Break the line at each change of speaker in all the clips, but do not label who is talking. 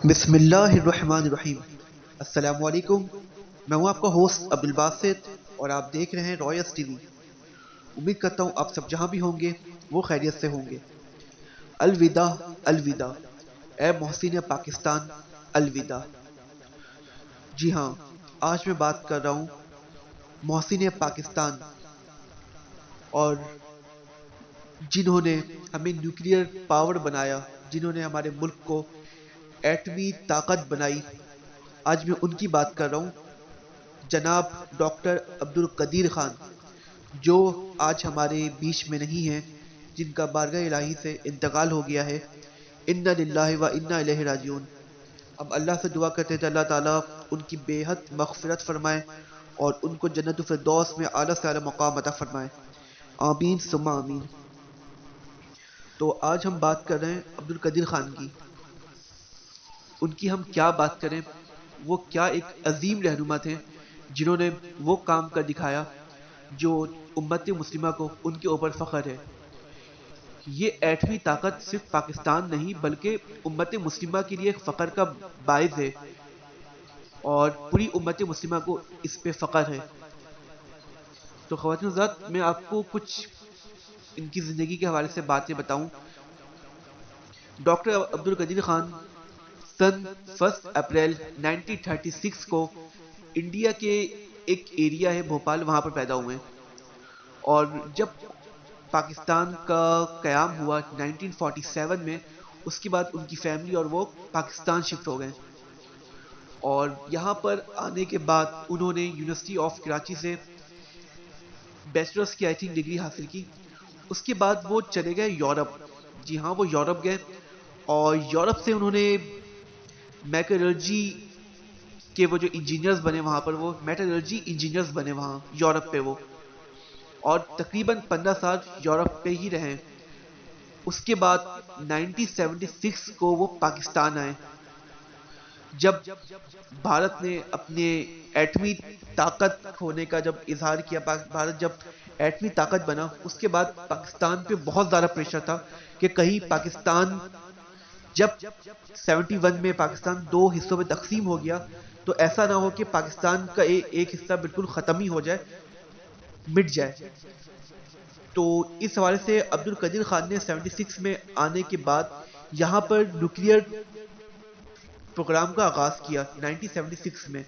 بسم اللہ الرحمن الرحیم۔ السلام علیکم، میں ہوں آپ کا ہوسٹ عبدالباسط اور آپ دیکھ رہے ہیں رائس ٹی وی۔ امید کرتا ہوں آپ سب جہاں بھی ہوں گے وہ خیریت سے ہوں گے۔ الوداع الوداع، اے محسن پاکستان الوداع۔ جی ہاں، آج میں بات کر رہا ہوں محسن پاکستان اور جنہوں نے ہمیں نیوکلیئر پاور بنایا، جنہوں نے ہمارے ملک کو ایٹمی طاقت بنائی۔ آج میں ان کی بات کر رہا ہوں، جناب ڈاکٹر عبدالقدیر خان، جو آج ہمارے بیچ میں نہیں ہیں، جن کا بارگاہ الہی سے انتقال ہو گیا ہے۔ انا للہ و انا الیہ راجعون۔ اب اللہ سے دعا کرتے ہیں کہ اللہ تعالیٰ ان کی بے حد مغفرت فرمائے اور ان کو جنت الفردوس میں اعلیٰ سے اعلیٰ مقام عطا فرمائے، آمین ثم آمین۔ تو آج ہم بات کر رہے ہیں عبدالقدیر خان کی۔ ان کی ہم کیا بات کریں، وہ کیا ایک عظیم رہنما تھے، جنہوں نے وہ کام کر دکھایا جو امت مسلمہ کو ان کے اوپر فخر ہے۔ یہ ایٹمی طاقت صرف پاکستان نہیں بلکہ امت مسلمہ کے لیے ایک فخر کا باعث ہے اور پوری امت مسلمہ کو اس پہ فخر ہے۔ تو خواتین و حضرات، میں آپ کو کچھ ان کی زندگی کے حوالے سے باتیں بتاؤں۔ ڈاکٹر عبدالقدیر خان سن 1 اپریل 1936 کو انڈیا کے ایک ایریا ہے بھوپال، وہاں پر پیدا ہوئے، اور جب پاکستان کا قیام ہوا 1947 میں، اس کے بعد ان کی فیملی اور وہ پاکستان شفٹ ہو گئے، اور یہاں پر آنے کے بعد انہوں نے یونیورسٹی آف کراچی سے بیچلرز کی ڈگری حاصل کی۔ اس کے بعد وہ چلے گئے یورپ۔ جی ہاں، وہ یورپ گئے اور یورپ سے انہوں نے میٹالرجی کے وہ جو انجینئرز بنے، وہاں پر وہ میٹالرجی انجینئرز بنے وہاں یورپ پہ وہ، اور تقریباً 15 سال یورپ پہ ہی رہے۔ اس کے بعد 1976 کو وہ پاکستان آئے، جب بھارت نے اپنے ایٹمی طاقت ہونے کا جب اظہار کیا۔ بھارت جب ایٹمی طاقت بنا، اس کے بعد پاکستان پہ بہت زیادہ پریشر تھا کہ کہیں پاکستان، جب 71 میں پاکستان دو حصوں میں تقسیم ہو گیا، تو ایسا نہ ہو کہ پاکستان کا ایک حصہ بالکل ختم ہی ہو جائے، مٹ جائے۔ تو اس حوالے سے عبدالقدیر خان نے 76 میں آنے کے بعد یہاں پر نیوکلیئر پروگرام کا آغاز کیا۔ 1976 میں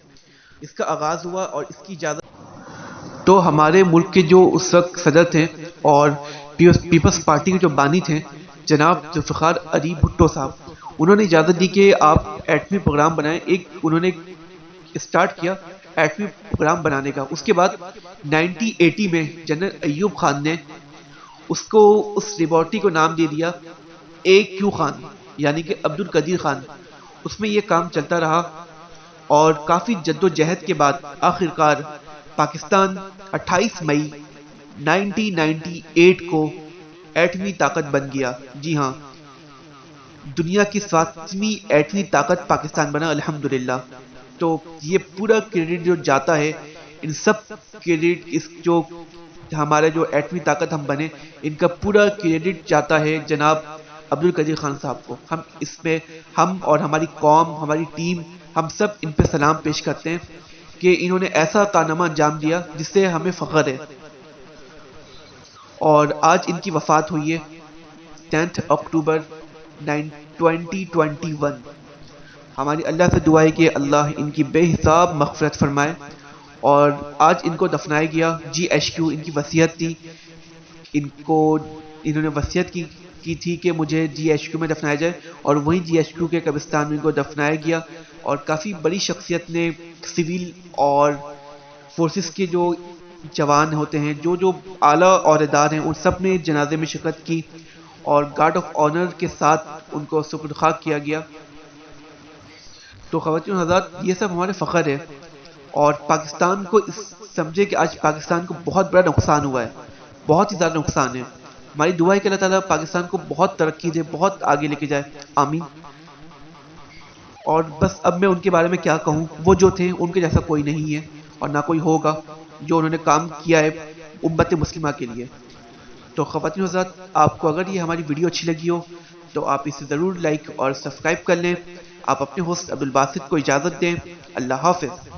اس کا آغاز ہوا اور اس کی اجازت تو ہمارے ملک کے جو اس وقت صدر تھے اور پیپلز پارٹی کے جو بانی تھے، جناب ذوالفقار علی بھٹو صاحب، انہوں نے اجازت دی کہ آپ ایٹمی پروگرام بنائیں۔ انہوں نے اسٹارٹ کیا ایٹمی پروگرام بنانے کا۔ اس کے بعد 1980 میں جنرل ایوب خان نے اس لیبارٹری کو نام دے دیا AQ خان، یعنی کہ عبدالقدیر خان۔ اس میں یہ کام چلتا رہا اور کافی جد و جہد کے بعد آخرکار پاکستان 28 مئی 1998 کو ایٹمی طاقت بن گیا۔ جی ہاں، دنیا کی 7ویں ایٹمی طاقت پاکستان بنا، الحمدللہ۔ تو یہ پورا کریڈٹ جو جاتا ہے، ان سب کریڈٹ، اس جو ہمارے جو ایٹمی طاقت ہم بنے، ان کا پورا کریڈٹ جاتا ہے جناب عبدالقدیر خان صاحب کو۔ ہم اس پہ، ہم اور ہماری قوم، ہماری ٹیم، ہم سب ان پہ سلام پیش کرتے ہیں کہ انہوں نے ایسا کارنامہ انجام دیا جس سے ہمیں فخر ہے۔ اور آج ان کی وفات ہوئی ہے 10 اکتوبر 2021۔ ہماری اللہ سے دعا ہے کہ اللہ ان کی بے حساب مغفرت فرمائے، اور آج ان کو دفنایا گیا GHQ۔ ان کی وصیت تھی، انہوں نے وصیت کی تھی کہ مجھے GHQ میں دفنایا جائے، اور وہیں GHQ کے قبرستان میں ان کو دفنایا گیا۔ اور کافی بڑی شخصیت نے، سول اور فورسز کے جو جوان ہوتے ہیں، جو اعلیٰ عہدیدار ہیں، ان سب نے جنازے میں شرکت کی اور گارڈ آف آنر کے ساتھ ان کو سپرد خاک کیا گیا۔ تو خواتین و حضرات، یہ سب ہمارے فخر ہے، اور پاکستان کو سمجھے کہ آج پاکستان کو بہت بڑا نقصان ہوا ہے، بہت ہی زیادہ نقصان ہے۔ ہماری دعا ہے کہ اللہ تعالیٰ پاکستان کو بہت ترقی دے، بہت آگے لے کے جائے، آمین۔ اور بس اب میں ان کے بارے میں کیا کہوں، وہ جو تھے ان کے جیسا کوئی نہیں ہے اور نہ کوئی ہوگا، جو انہوں نے کام کیا ہے امت مسلمہ کے لیے۔ تو خواتین و حضرات، آپ کو اگر یہ ہماری ویڈیو اچھی لگی ہو تو آپ اسے ضرور لائک اور سبسکرائب کر لیں، آپ اپنے ہوسٹ عبدالباسط کو اجازت دیں. اللہ حافظ.